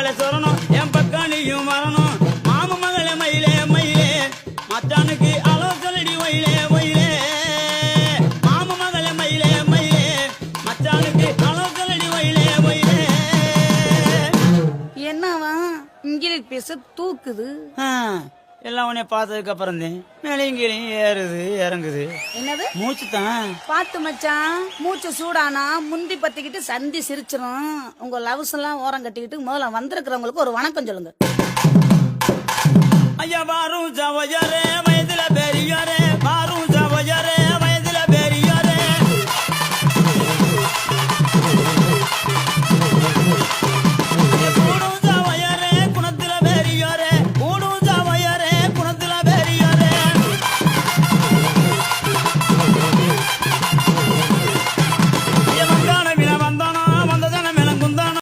மகளை சொல்லணும் என் பக்கம் நீயும் வரணும் மாம மகளே மயிலே மயிலே மச்சானுக்கு ஆலோசனை ஒயிலே ஒயிலே மாம மகளே மயிலே மயிலே மச்சானுக்கு ஆலோசனை ஒயிலே ஒயிலே. என்னவா இங்கிலீஷ் பேச தூக்குது? எல்லாம் உன்னை பார்த்ததுக்கு அப்புறம் தான் மேலையும் கீழையும் ஏறுது இறங்குது. என்னது மூச்சு தான். பாத்து மச்சான், மூச்சு சூடானா முந்தி பத்திக்கிட்டு சந்தி சிரிச்சிரும். உங்க லவ்ஸ் எல்லாம் ஓரம் கட்டிக்கிட்டு முதல்ல வந்திருக்கிறவங்களுக்கு ஒரு வணக்கம் சொல்லுங்க. ஐயா பாரும் ஜவஜரே வயதுல பெரியாரே பாரும் ஜவஜரே